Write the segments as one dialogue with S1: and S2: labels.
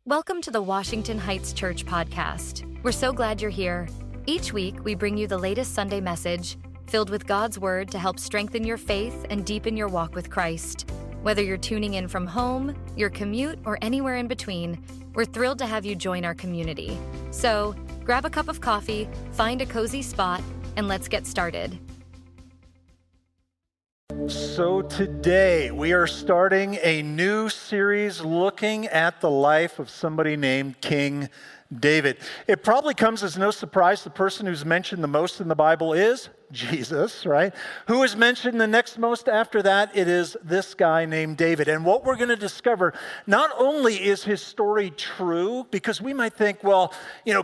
S1: Welcome to the Washington Heights Church podcast. We're so glad you're here. Each week, we bring you the latest Sunday message filled with God's Word to help strengthen your faith and deepen your walk with Christ. Whether you're tuning in from home, your commute, or anywhere in between, we're thrilled to have you join our community. So, grab a cup of coffee, find a cozy spot, and let's get started.
S2: So today we are starting a new series looking at the life of somebody named King David. It probably comes as no surprise the person who's mentioned the most in the Bible is Jesus, right? Who is mentioned the next most after that? It is this guy named David. And what we're going to discover, not only is his story true, because we might think, well,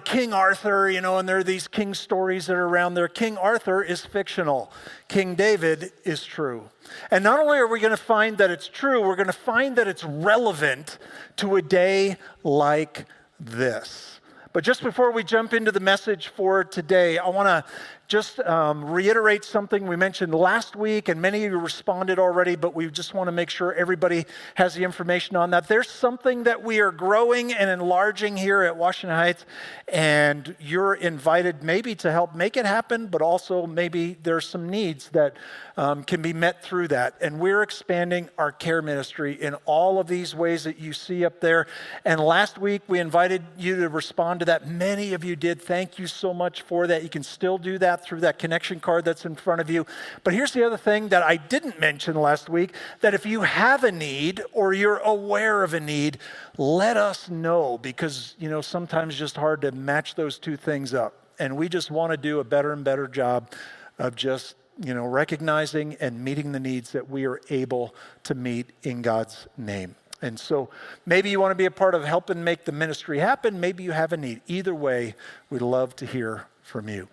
S2: King Arthur, and there are these king stories that are around there. King Arthur is fictional. King David is true. And not only are we going to find that it's true, we're going to find that it's relevant to a day like this. But just before we jump into the message for today, I want to just reiterate something we mentioned last week, and many of you responded already, but we just want to make sure everybody has the information on that. There's something that we are growing and enlarging here at Washington Heights, and you're invited maybe to help make it happen, but also maybe there's some needs that can be met through that. And we're expanding our care ministry in all of these ways that you see up there. And last week, we invited you to respond to that. Many of you did. Thank you so much for that. You can still do that through that connection card that's in front of you. But here's the other thing that I didn't mention last week, that if you have a need or you're aware of a need, let us know, because, sometimes it's just hard to match those two things up. And we just want to do a better and better job of just, recognizing and meeting the needs that we are able to meet in God's name. And so maybe you want to be a part of helping make the ministry happen. Maybe you have a need. Either way, we'd love to hear from you.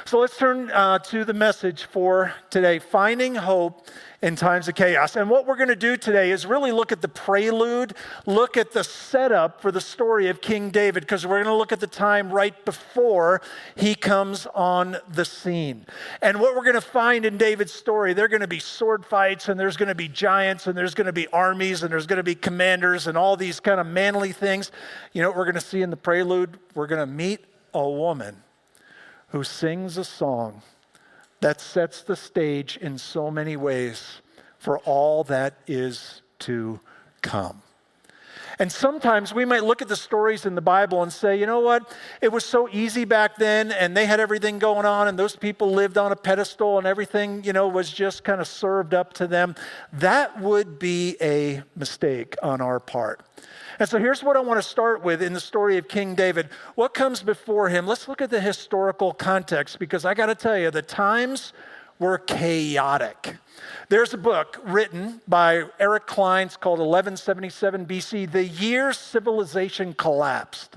S2: So let's turn to the message for today, Finding Hope in Times of Chaos. And what we're going to do today is really look at the prelude, look at the setup for the story of King David, because we're going to look at the time right before he comes on the scene. And what we're going to find in David's story, there are going to be sword fights, and there's going to be giants, and there's going to be armies, and there's going to be commanders, and all these kind of manly things. What we're going to see in the prelude? We're going to meet a woman who sings a song that sets the stage in so many ways for all that is to come. And sometimes we might look at the stories in the Bible and say, you know what? It was so easy back then, and they had everything going on, and those people lived on a pedestal, and everything, was just kind of served up to them. That would be a mistake on our part. And so here's what I want to start with in the story of King David. What comes before him? Let's look at the historical context, because I got to tell you, the times were chaotic. There's a book written by Eric Klein called 1177 BC, The Year Civilization Collapsed.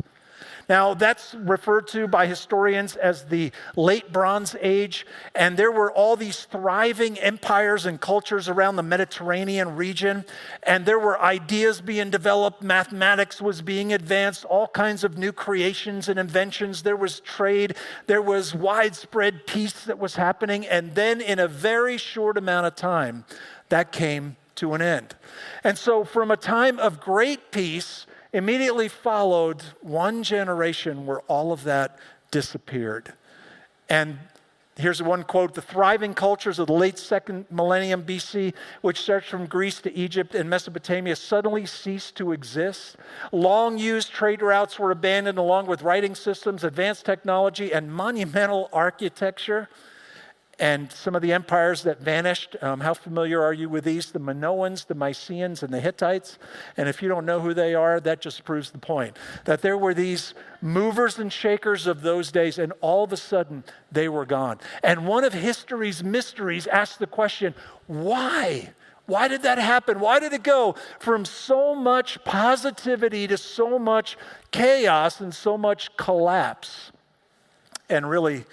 S2: Now, that's referred to by historians as the Late Bronze Age, and there were all these thriving empires and cultures around the Mediterranean region, and there were ideas being developed, mathematics was being advanced, all kinds of new creations and inventions. There was trade, there was widespread peace that was happening, and then in a very short amount of time, that came to an end. And so from a time of great peace, immediately followed one generation where all of that disappeared. And here's one quote: the thriving cultures of the late second millennium BC, which stretched from Greece to Egypt and Mesopotamia, suddenly ceased to exist. Long-used trade routes were abandoned, along with writing systems, advanced technology, and monumental architecture. And some of the empires that vanished, how familiar are you with these? The Minoans, the Mycenaeans, and the Hittites. And if you don't know who they are, that just proves the point. That there were these movers and shakers of those days, and all of a sudden, they were gone. And one of history's mysteries asks the question, why? Why did that happen? Why did it go from so much positivity to so much chaos and so much collapse? And really,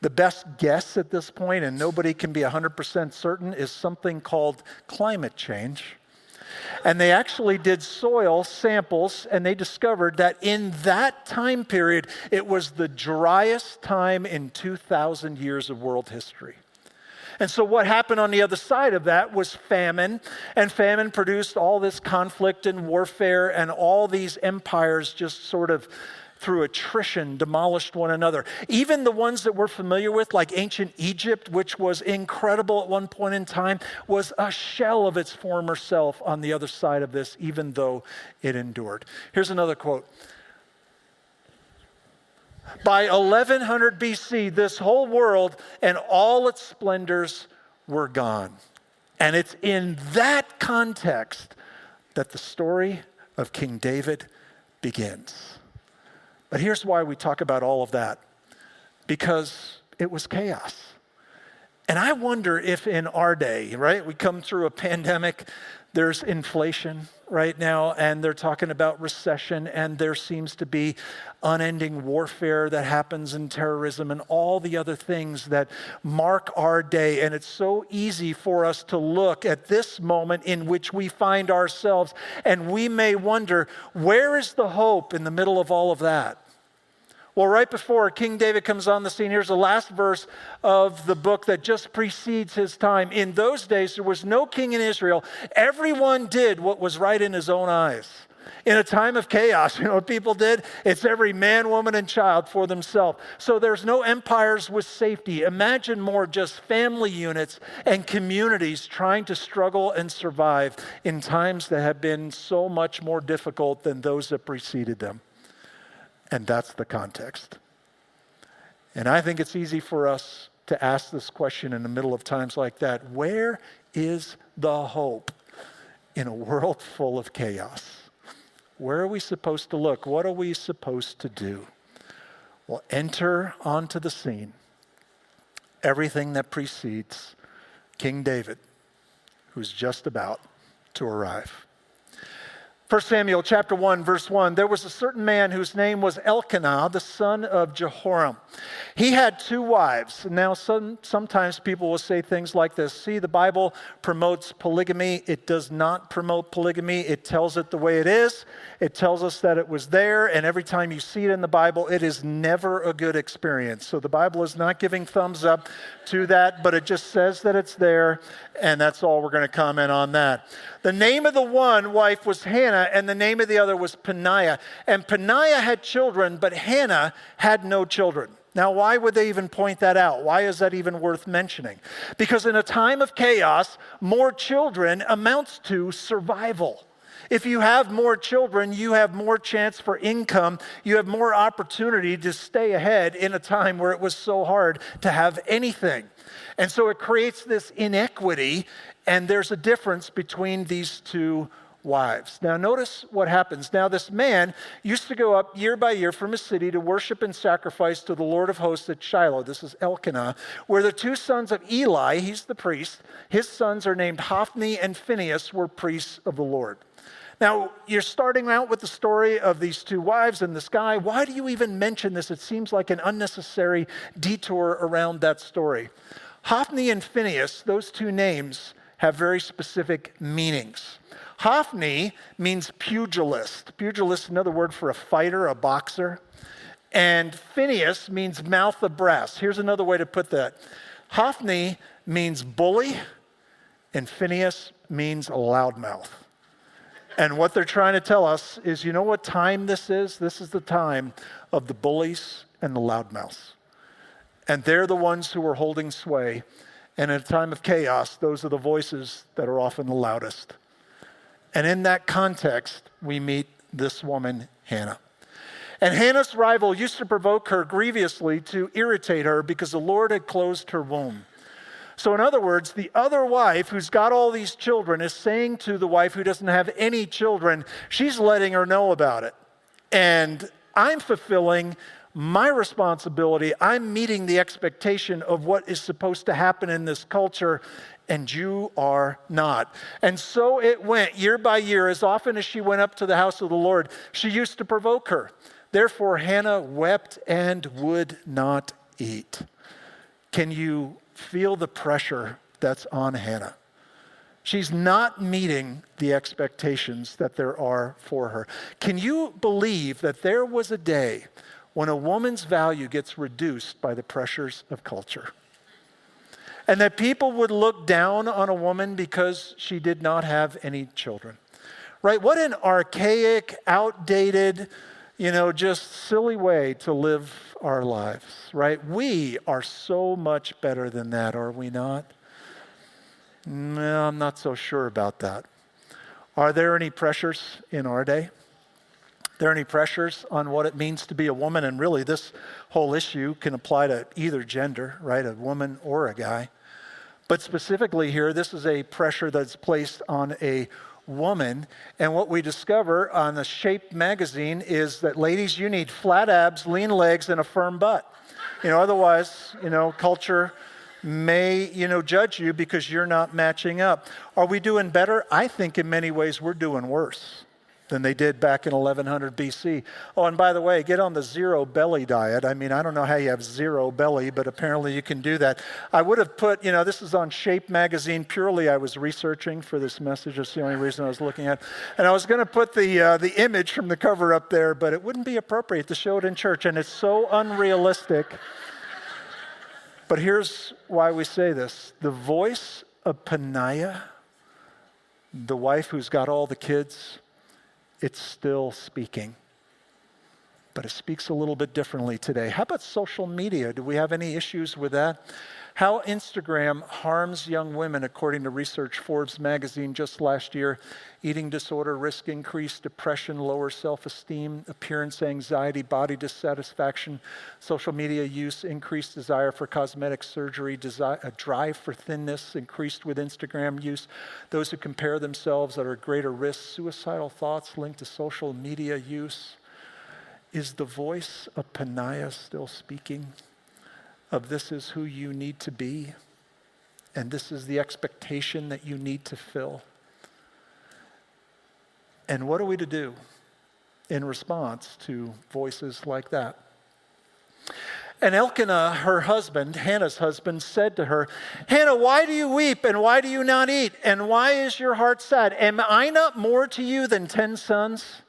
S2: the best guess at this point, and nobody can be 100% certain, is something called climate change. And they actually did soil samples, and they discovered that in that time period, it was the driest time in 2,000 years of world history. And so what happened on the other side of that was famine, and famine produced all this conflict and warfare, and all these empires just sort of through attrition demolished one another. Even the ones that we're familiar with, like ancient Egypt, which was incredible at one point in time, was a shell of its former self on the other side of this, even though it endured. Here's another quote. By 1100 BC, this whole world and all its splendors were gone. And it's in that context that the story of King David begins. But here's why we talk about all of that. Because it was chaos. And I wonder if in our day, right, we come through a pandemic, there's inflation right now, and they're talking about recession, and there seems to be unending warfare that happens in terrorism and all the other things that mark our day. And it's so easy for us to look at this moment in which we find ourselves, and we may wonder, where is the hope in the middle of all of that? Well, right before King David comes on the scene, here's the last verse of the book that just precedes his time. In those days, there was no king in Israel. Everyone did what was right in his own eyes. In a time of chaos, you know what people did? It's every man, woman, and child for themselves. So there's no empires with safety. Imagine more just family units and communities trying to struggle and survive in times that have been so much more difficult than those that preceded them. And that's the context. And I think it's easy for us to ask this question in the middle of times like that. Where is the hope in a world full of chaos? Where are we supposed to look? What are we supposed to do? Well, enter onto the scene everything that precedes King David, who's just about to arrive. 1 Samuel chapter 1, verse 1, there was a certain man whose name was Elkanah, the son of Jehoram. He had 2 wives. Now, sometimes people will say things like this. See, the Bible promotes polygamy. It does not promote polygamy. It tells it the way it is. It tells us that it was there, and every time you see it in the Bible, it is never a good experience. So the Bible is not giving thumbs up to that, but it just says that it's there, and that's all we're going to comment on that. The name of the one wife was Hannah, and the name of the other was Peninnah. And Peninnah had children, but Hannah had no children. Now, why would they even point that out? Why is that even worth mentioning? Because in a time of chaos, more children amounts to survival. If you have more children, you have more chance for income. You have more opportunity to stay ahead in a time where it was so hard to have anything. And so it creates this inequity, and there's a difference between these 2 wives. Now notice what happens. Now this man used to go up year by year from his city to worship and sacrifice to the Lord of hosts at Shiloh. This is Elkanah, where the 2 sons of Eli, he's the priest, his sons are named Hophni and Phinehas, were priests of the Lord. Now, you're starting out with the story of these 2 wives and this guy. Why do you even mention this? It seems like an unnecessary detour around that story. Hophni and Phinehas, those 2 names, have very specific meanings. Hophni means pugilist. Pugilist is another word for a fighter, a boxer. And Phinehas means mouth of brass. Here's another way to put that. Hophni means bully, and Phinehas means a loudmouth. And what they're trying to tell us is, you know what time this is? This is the time of the bullies and the loudmouths. And they're the ones who are holding sway. And in a time of chaos, those are the voices that are often the loudest. And in that context, we meet this woman, Hannah. And Hannah's rival used to provoke her grievously to irritate her because the Lord had closed her womb. So in other words, the other wife who's got all these children is saying to the wife who doesn't have any children, she's letting her know about it. And I'm fulfilling my responsibility. I'm meeting the expectation of what is supposed to happen in this culture, and you are not. And so it went year by year. As often as she went up to the house of the Lord, she used to provoke her. Therefore, Hannah wept and would not eat. Can you feel the pressure that's on Hannah? She's not meeting the expectations that there are for her. Can you believe that there was a day when a woman's value gets reduced by the pressures of culture? and that people would look down on a woman because she did not have any children. Right? What an archaic, outdated, just silly way to live our lives, right? We are so much better than that, are we not? No, I'm not so sure about that. Are there any pressures in our day? There are any pressures on what it means to be a woman? And really, this whole issue can apply to either gender, right? A woman or a guy. But specifically here, this is a pressure that's placed on a woman. And what we discover on the Shape magazine is that, ladies, you need flat abs, lean legs, and a firm butt. Otherwise, culture may, judge you because you're not matching up. Are we doing better? I think in many ways we're doing worse than they did back in 1100 BC. Oh, and by the way, get on the zero belly diet. I don't know how you have zero belly, but apparently you can do that. I would have put, this is on Shape magazine. Purely I was researching for this message. That's the only reason I was looking at. And I was going to put the image from the cover up there, but it wouldn't be appropriate to show it in church, and it's so unrealistic. But here's why we say this. The voice of Peninnah, the wife who's got all the kids, it's still speaking. But it speaks a little bit differently today. How about social media? Do we have any issues with that? How Instagram harms young women, according to research, Forbes magazine just last year. Eating disorder risk increase, depression, lower self-esteem, appearance anxiety, body dissatisfaction, social media use, increased desire for cosmetic surgery, a drive for thinness, increased with Instagram use. Those who compare themselves are at greater risk, suicidal thoughts linked to social media use. Is the voice of Peninnah still speaking? Of this is who you need to be, and this is the expectation that you need to fill. And what are we to do in response to voices like that? And Elkanah, her husband, Hannah's husband, said to her, "Hannah, why do you weep, and why do you not eat? And why is your heart sad? Am I not more to you than 10 sons?"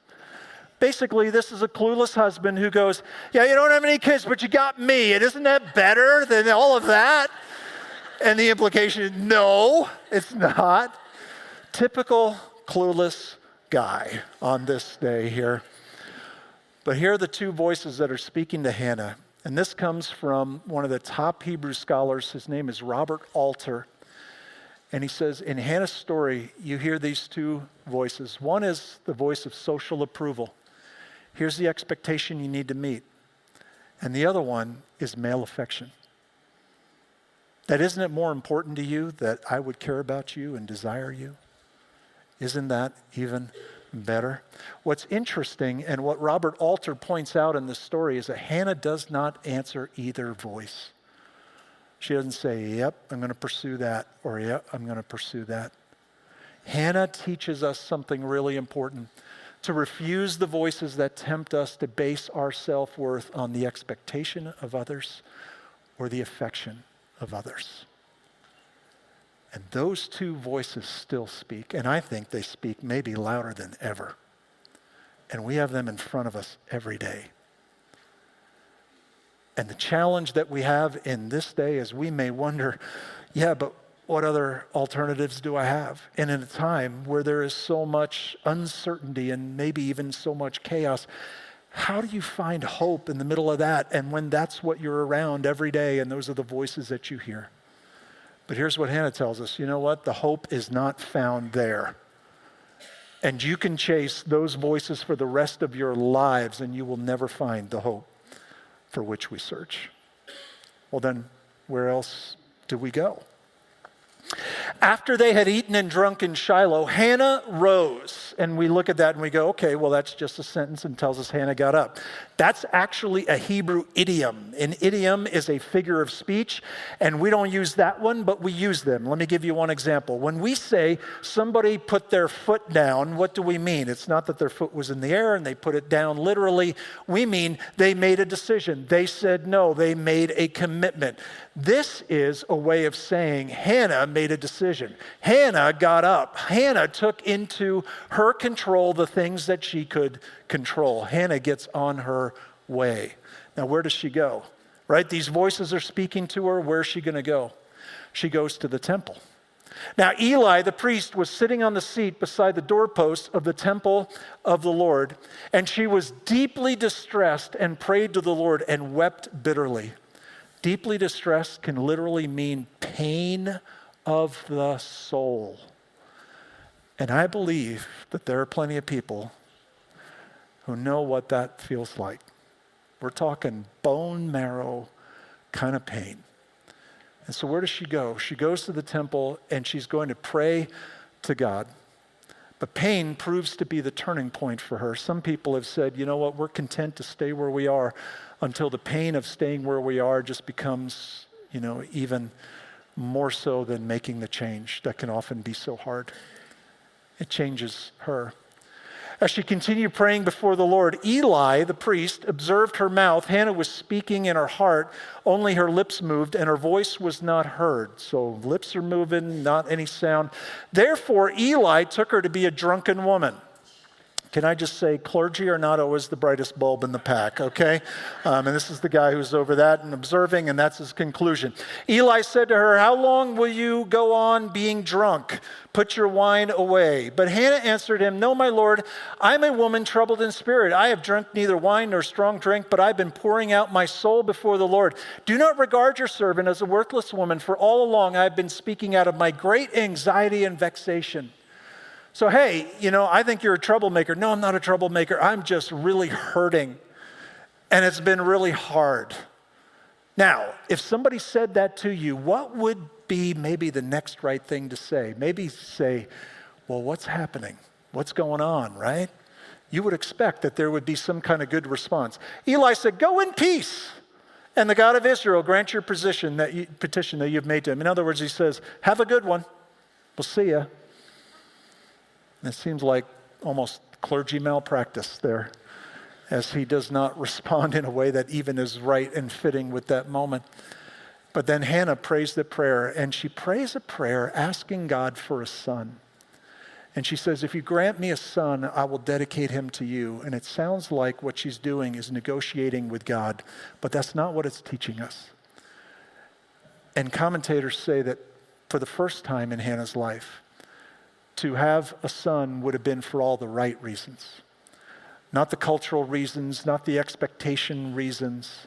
S2: Basically, this is a clueless husband who goes, "Yeah, you don't have any kids, but you got me. And isn't that better than all of that?" And the implication is, no, it's not. Typical clueless guy on this day here. But here are the two voices that are speaking to Hannah. And this comes from one of the top Hebrew scholars. His name is Robert Alter. And he says, in Hannah's story, you hear these two voices. One is the voice of social approval. Here's the expectation you need to meet. And the other one is male affection. That isn't it more important to you that I would care about you and desire you? Isn't that even better? What's interesting and what Robert Alter points out in this story is that Hannah does not answer either voice. She doesn't say, "Yep, I'm going to pursue that," or "Yep, I'm going to pursue that." Hannah teaches us something really important. To refuse the voices that tempt us to base our self-worth on the expectation of others or the affection of others. And those two voices still speak, and I think they speak maybe louder than ever. And we have them in front of us every day. And the challenge that we have in this day is we may wonder, yeah, but what other alternatives do I have? And in a time where there is so much uncertainty and maybe even so much chaos, how do you find hope in the middle of that? And when that's what you're around every day and those are the voices that you hear. But here's what Hannah tells us. You know what? The hope is not found there. And you can chase those voices for the rest of your lives and you will never find the hope for which we search. Well then, where else do we go? After they had eaten and drunk in Shiloh, Hannah rose. And we look at that and we go, okay, well, that's just a sentence and tells us Hannah got up. That's actually a Hebrew idiom. An idiom is a figure of speech, and we don't use that one, but we use them. Let me give you one example. When we say somebody put their foot down, what do we mean? It's not that their foot was in the air and they put it down literally. We mean they made a decision. They said no. They made a commitment. This is a way of saying Hannah made a decision. Hannah got up. Hannah took into her control the things that she could control. Hannah gets on her way. Now, where does she go? Right? These voices are speaking to her. Where's she going to go? she goes to the temple. Now, Eli, the priest, was sitting on the seat beside the doorpost of the temple of the Lord, and she was deeply distressed and prayed to the Lord and wept bitterly. Deeply distressed can literally mean pain of the soul. And I believe that there are plenty of people who know what that feels like. We're talking bone marrow kind of pain. And so where does she go? She goes to the temple and she's going to pray to God. But pain proves to be the turning point for her. Some people have said, you know what, we're content to stay where we are until the pain of staying where we are just becomes, even more so than making the change that can often be so hard. It changes her. As she continued praying before the Lord, Eli, the priest, observed her mouth. Hannah was speaking in her heart. Only her lips moved, and her voice was not heard. So lips are moving, not any sound. Therefore, Eli took her to be a drunken woman. Can I just say, clergy are not always the brightest bulb in the pack, okay? And this is the guy who's over that and observing, and that's his conclusion. Eli said to her, how long will you go on being drunk? Put your wine away. But Hannah answered him, no, my Lord, I'm a woman troubled in spirit. I have drunk neither wine nor strong drink, but I've been pouring out my soul before the Lord. Do not regard your servant as a worthless woman, for all along I've been speaking out of my great anxiety and vexation. So, hey, I think you're a troublemaker. No, I'm not a troublemaker. I'm just really hurting. And it's been really hard. Now, if somebody said that to you, what would be maybe the next right thing to say? Maybe say, well, what's happening? What's going on, right? You would expect that there would be some kind of good response. Eli said, go in peace. And the God of Israel grant your petition that you've made to him. In other words, he says, have a good one. We'll see ya. It seems like almost clergy malpractice there, as he does not respond in a way that even is right and fitting with that moment. But then Hannah prays the prayer, and she prays a prayer asking God for a son. And she says, if you grant me a son, I will dedicate him to you. And it sounds like what she's doing is negotiating with God, but that's not what it's teaching us. And commentators say that for the first time in Hannah's life, to have a son would have been for all the right reasons. Not the cultural reasons, not the expectation reasons,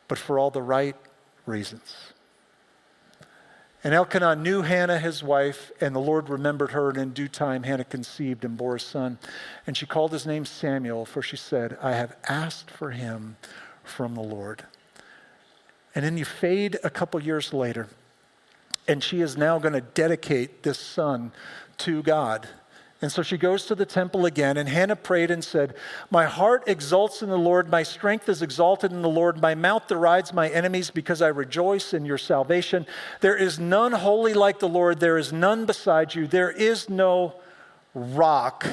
S2: but for all the right reasons. And Elkanah knew Hannah, his wife, and the Lord remembered her, and in due time Hannah conceived and bore a son. And she called his name Samuel, for she said, I have asked for him from the Lord. And then you fade a couple years later, and she is now going to dedicate this son to God. And so she goes to the temple again, and Hannah prayed and said, my heart exults in the Lord, my strength is exalted in the Lord, my mouth derides my enemies because I rejoice in your salvation. There is none holy like the Lord, there is none beside you, there is no rock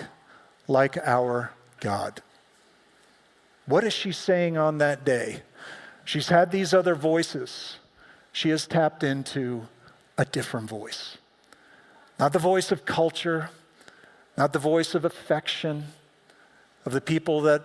S2: like our God. What is she saying on that day? She's had these other voices. She has tapped into a different voice. Not the voice of culture, not the voice of affection, of the people that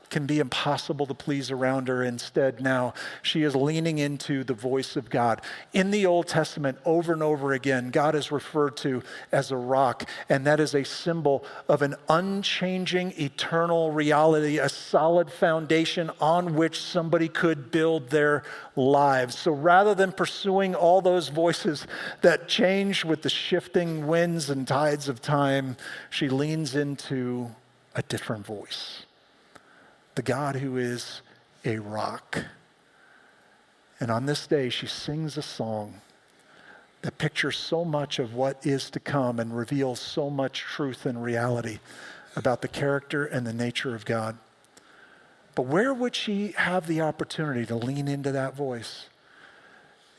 S2: can be impossible to please around her. Instead, now she is leaning into the voice of God. In the Old Testament, over and over again, God is referred to as a rock, and that is a symbol of an unchanging, eternal reality, a solid foundation on which somebody could build their lives. So rather than pursuing all those voices that change with the shifting winds and tides of time, she leans into a different voice. The God who is a rock. And on this day, she sings a song that pictures so much of what is to come and reveals so much truth and reality about the character and the nature of God. But where would she have the opportunity to lean into that voice?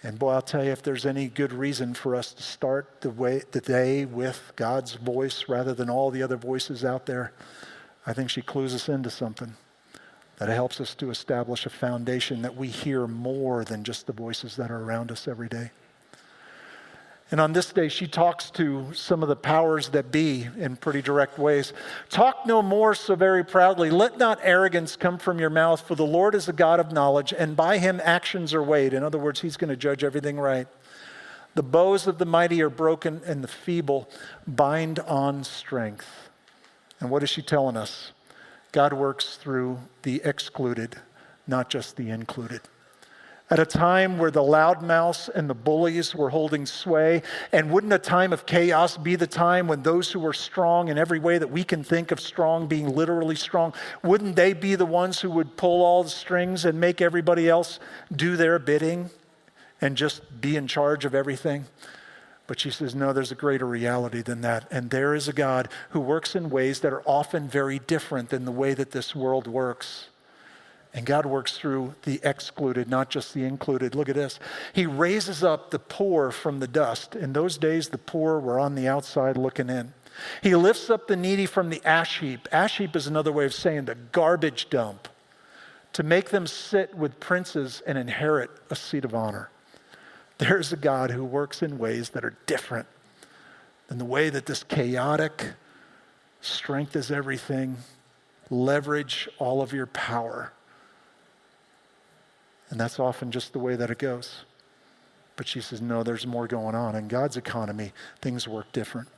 S2: And boy, I'll tell you, if there's any good reason for us to start the day with God's voice rather than all the other voices out there, I think she clues us into something. That helps us to establish a foundation that we hear more than just the voices that are around us every day. And on this day, she talks to some of the powers that be in pretty direct ways. Talk no more so very proudly. Let not arrogance come from your mouth, for the Lord is a God of knowledge, and by him actions are weighed. In other words, he's going to judge everything right. The bows of the mighty are broken, and the feeble bind on strength. And what is she telling us? God works through the excluded, not just the included. At a time where the loudmouths and the bullies were holding sway, and wouldn't a time of chaos be the time when those who were strong in every way that we can think of strong, being literally strong, wouldn't they be the ones who would pull all the strings and make everybody else do their bidding and just be in charge of everything? But she says, no, there's a greater reality than that. And there is a God who works in ways that are often very different than the way that this world works. And God works through the excluded, not just the included. Look at this. He raises up the poor from the dust. In those days, the poor were on the outside looking in. He lifts up the needy from the ash heap. Ash heap is another way of saying the garbage dump, to make them sit with princes and inherit a seat of honor. There's a God who works in ways that are different than the way that this chaotic, strength is everything, leverage all of your power. And that's often just the way that it goes. But she says, no, there's more going on. In God's economy, things work different.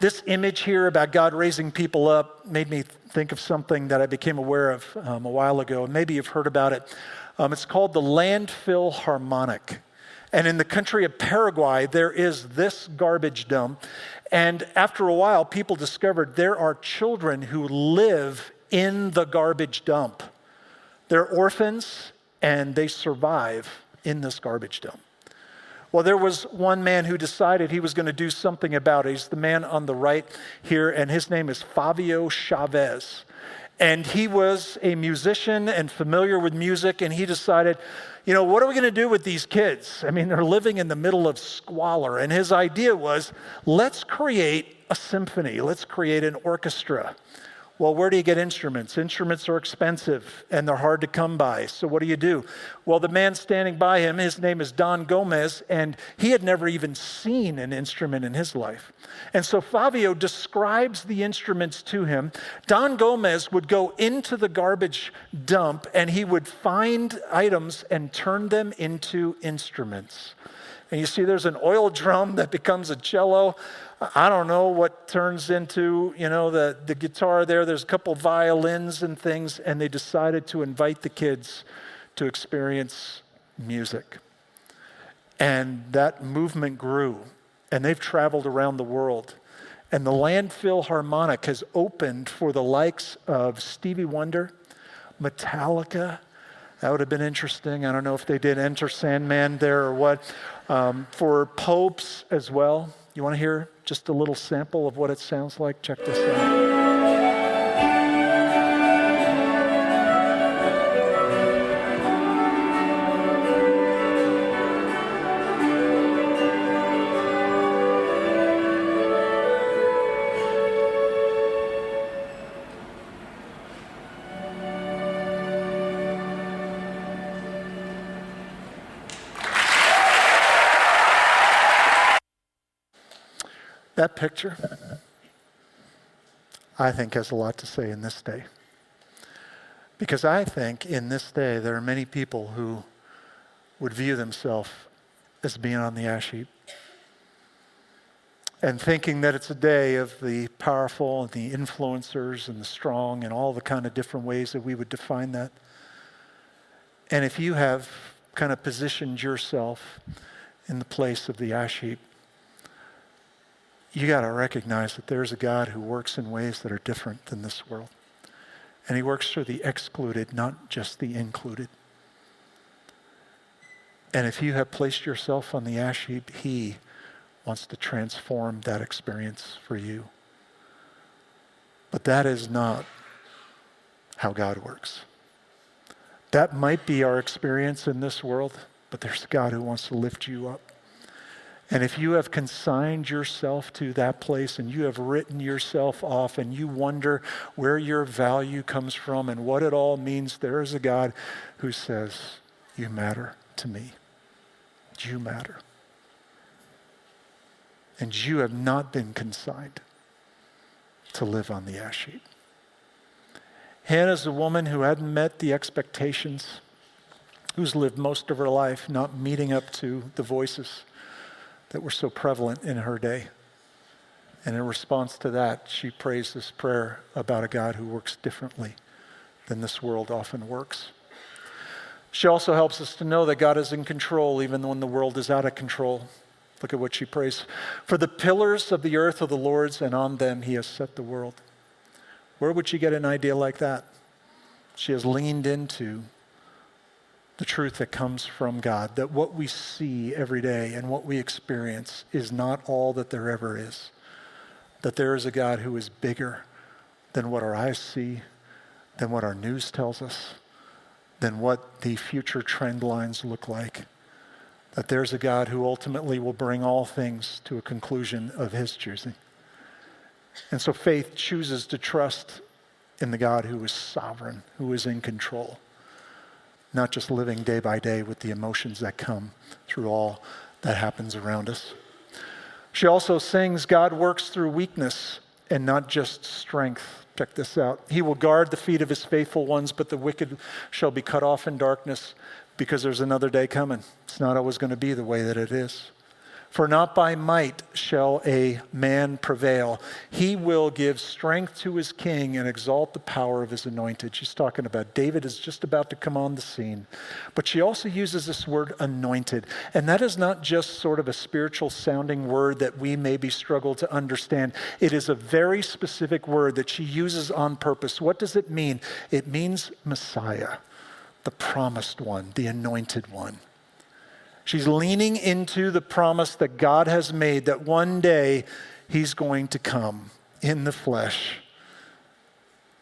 S2: This image here about God raising people up made me think of something that I became aware of a while ago. Maybe you've heard about it. It's called the landfill harmonic. And in the country of Paraguay, there is this garbage dump. And after a while, people discovered there are children who live in the garbage dump. They're orphans, and they survive in this garbage dump. Well, there was one man who decided he was going to do something about it. He's the man on the right here, and his name is Fabio Chavez. And he was a musician and familiar with music, and he decided, what are we going to do with these kids? I mean, they're living in the middle of squalor. And his idea was, let's create a symphony. Let's create an orchestra. Well, where do you get instruments? Instruments are expensive and they're hard to come by. So what do? Well, the man standing by him, his name is Don Gomez, and he had never even seen an instrument in his life. And so Fabio describes the instruments to him. Don Gomez would go into the garbage dump and he would find items and turn them into instruments. And you see there's an oil drum that becomes a cello. I don't know what turns into, the guitar there. There's a couple violins and things, and they decided to invite the kids to experience music. And that movement grew, and they've traveled around the world. And the Landfill Harmonic has opened for the likes of Stevie Wonder, Metallica. That would have been interesting. I don't know if they did Enter Sandman there or what. For popes as well. You want to hear just a little sample of what it sounds like? Check this out. That picture, I think, has a lot to say in this day. Because I think in this day there are many people who would view themselves as being on the ash heap and thinking that it's a day of the powerful and the influencers and the strong and all the kind of different ways that we would define that. And if you have kind of positioned yourself in the place of the ash heap, you got to recognize that there's a God who works in ways that are different than this world. And he works through the excluded, not just the included. And if you have placed yourself on the ash heap, he wants to transform that experience for you. But that is not how God works. That might be our experience in this world, but there's a God who wants to lift you up. And if you have consigned yourself to that place and you have written yourself off and you wonder where your value comes from and what it all means, there is a God who says, you matter to me. You matter. And you have not been consigned to live on the ash heap. Hannah's a woman who hadn't met the expectations, who's lived most of her life not meeting up to the voices that were so prevalent in her day. And in response to that, she prays this prayer about a God who works differently than this world often works. She also helps us to know that God is in control even when the world is out of control. Look at what she prays. For the pillars of the earth are the Lord's, and on them he has set the world. Where would she get an idea like that? She has leaned into the truth that comes from God, that what we see every day and what we experience is not all that there ever is. That there is a God who is bigger than what our eyes see, than what our news tells us, than what the future trend lines look like. That there's a God who ultimately will bring all things to a conclusion of his choosing. And so faith chooses to trust in the God who is sovereign, who is in control, not just living day by day with the emotions that come through all that happens around us. She also sings, God works through weakness and not just strength. Check this out. He will guard the feet of his faithful ones, but the wicked shall be cut off in darkness, because there's another day coming. It's not always going to be the way that it is. For not by might shall a man prevail. He will give strength to his king and exalt the power of his anointed. She's talking about David is just about to come on the scene. But she also uses this word anointed. And that is not just sort of a spiritual sounding word that we maybe struggle to understand. It is a very specific word that she uses on purpose. What does it mean? It means Messiah, the promised one, the anointed one. She's leaning into the promise that God has made that one day he's going to come in the flesh.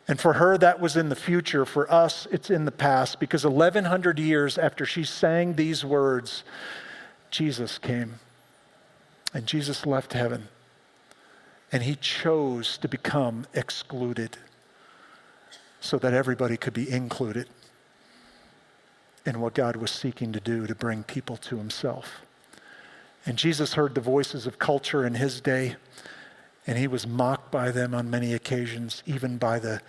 S2: And for her, that was in the future. For us, it's in the past, because 1,100 years after she sang these words, Jesus came. And Jesus left heaven. And he chose to become excluded so that everybody could be included in what God was seeking to do to bring people to himself. And Jesus heard the voices of culture in his day, and he was mocked by them on many occasions, even by the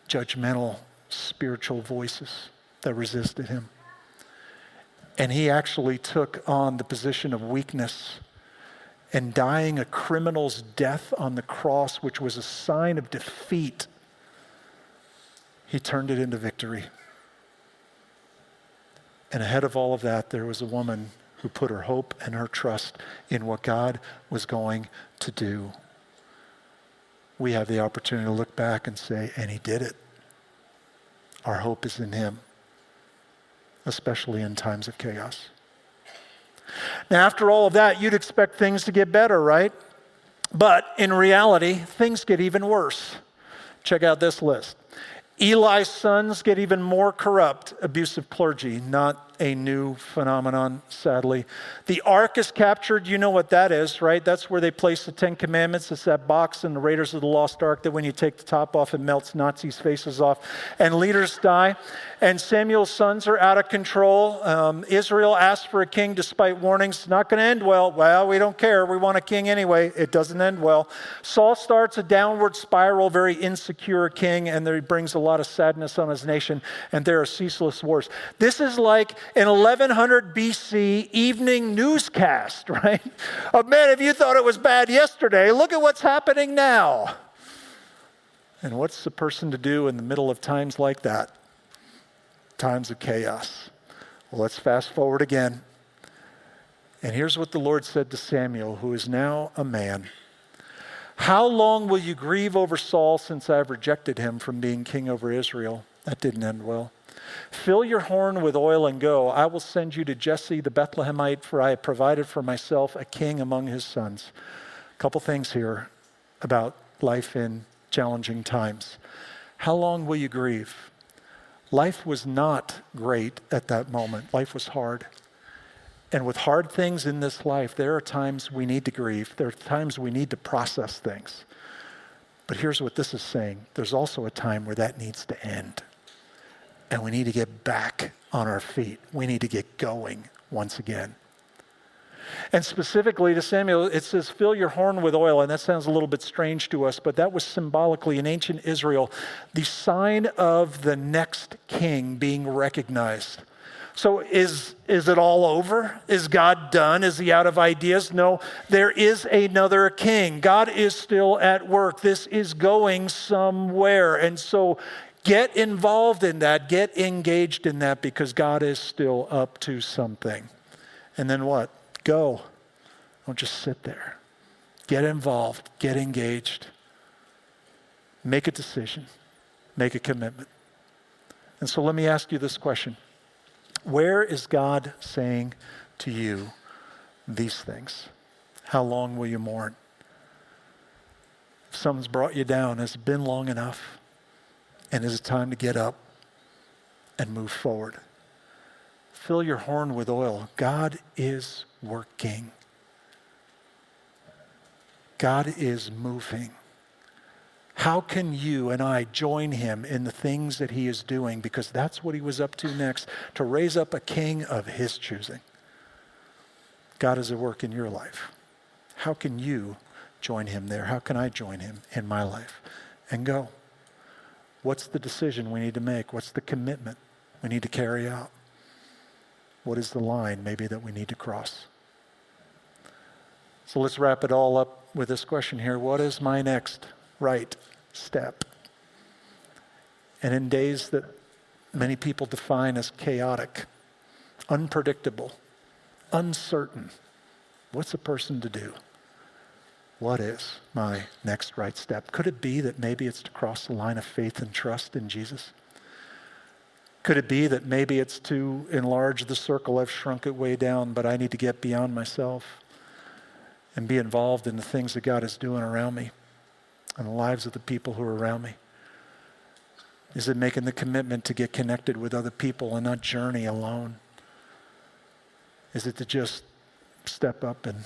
S2: judgmental spiritual voices that resisted him. And he actually took on the position of weakness, and dying a criminal's death on the cross, which was a sign of defeat, he turned it into victory. And ahead of all of that, there was a woman who put her hope and her trust in what God was going to do. We have the opportunity to look back and say, and he did it. Our hope is in him, especially in times of chaos. Now, after all of that, you'd expect things to get better, right? But in reality, things get even worse. Check out this list. Eli's sons get even more corrupt, abusive clergy, not a new phenomenon, sadly. The ark is captured. You know what that is, right? That's where they place the Ten Commandments. It's that box in the Raiders of the Lost Ark that when you take the top off, it melts Nazis' faces off. And leaders die. And Samuel's sons are out of control. Israel asks for a king despite warnings. It's not going to end well. Well, we don't care. We want a king anyway. It doesn't end well. Saul starts a downward spiral, very insecure king, and there he brings a lot of sadness on his nation, and there are ceaseless wars. This is like an 1100 BC evening newscast, right? Oh, man, if you thought it was bad yesterday, look at what's happening now. And what's the person to do in the middle of times like that? Times of chaos. Well, let's fast forward again. And here's what the Lord said to Samuel, who is now a man. How long will you grieve over Saul, since I have rejected him from being king over Israel? That didn't end well. Fill your horn with oil and go. I will send you to Jesse the Bethlehemite, for I have provided for myself a king among his sons. A couple things here about life in challenging times. How long will you grieve? Life was not great at that moment. Life was hard. And with hard things in this life, there are times we need to grieve. There are times we need to process things. But here's what this is saying. There's also a time where that needs to end. And we need to get back on our feet. We need to get going once again. And specifically to Samuel, it says, fill your horn with oil. And that sounds a little bit strange to us, but that was symbolically in ancient Israel the sign of the next king being recognized. So is it all over? Is God done? Is he out of ideas? No, there is another king. God is still at work. This is going somewhere. And so get involved in that. Get engaged in that because God is still up to something. And then what? Go. Don't just sit there. Get involved. Get engaged. Make a decision. Make a commitment. And so let me ask you this question. Where is God saying to you these things? How long will you mourn? If someone's brought you down, has it been long enough? And is it time to get up and move forward? Fill your horn with oil. God is working. God is moving. How can you and I join him in the things that he is doing? Because that's what he was up to next, to raise up a king of his choosing. God is at work in your life. How can you join him there? How can I join him in my life? And go. What's the decision we need to make? What's the commitment we need to carry out? What is the line maybe that we need to cross? So let's wrap it all up with this question here. What is my next right step? And in days that many people define as chaotic, unpredictable, uncertain, what's a person to do? What is my next right step? Could it be that maybe it's to cross the line of faith and trust in Jesus? Could it be that maybe it's to enlarge the circle? I've shrunk it way down, but I need to get beyond myself and be involved in the things that God is doing around me and the lives of the people who are around me? Is it making the commitment to get connected with other people and not journey alone? Is it to just step up and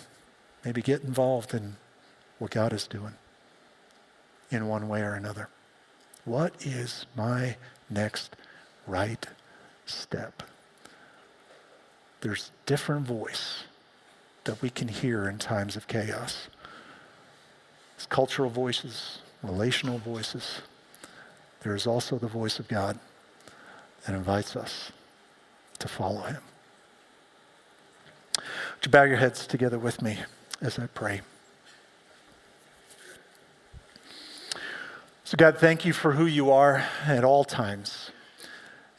S2: maybe get involved in what God is doing in one way or another? What is my next right step? There's different voice that we can hear in times of chaos. It's cultural voices, relational voices. There is also the voice of God that invites us to follow him. Would you bow your heads together with me as I pray? So God, thank you for who you are at all times.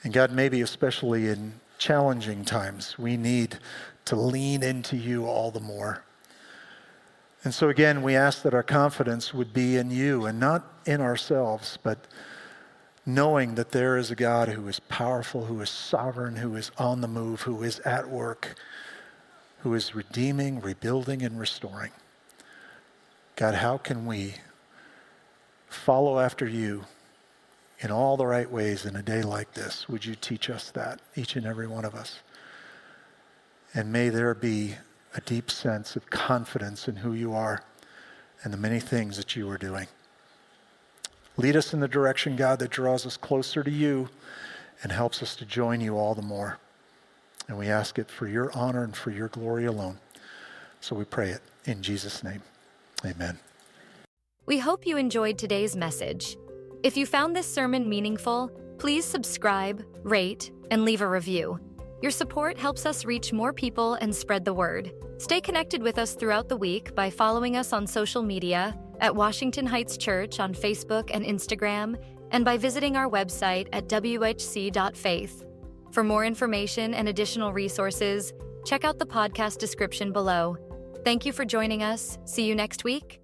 S2: And God, maybe especially in challenging times, we need to lean into you all the more. And so again, we ask that our confidence would be in you and not in ourselves, but knowing that there is a God who is powerful, who is sovereign, who is on the move, who is at work, who is redeeming, rebuilding, and restoring. God, how can we follow after you in all the right ways in a day like this? Would you teach us that, each and every one of us? And may there be a deep sense of confidence in who you are and the many things that you are doing. Lead us in the direction, God, that draws us closer to you and helps us to join you all the more. And we ask it for your honor and for your glory alone. So we pray it in Jesus' name. Amen.
S1: We hope you enjoyed today's message. If you found this sermon meaningful, please subscribe, rate, and leave a review. Your support helps us reach more people and spread the word. Stay connected with us throughout the week by following us on social media at Washington Heights Church on Facebook and Instagram, and by visiting our website at whc.faith. For more information and additional resources, check out the podcast description below. Thank you for joining us. See you next week.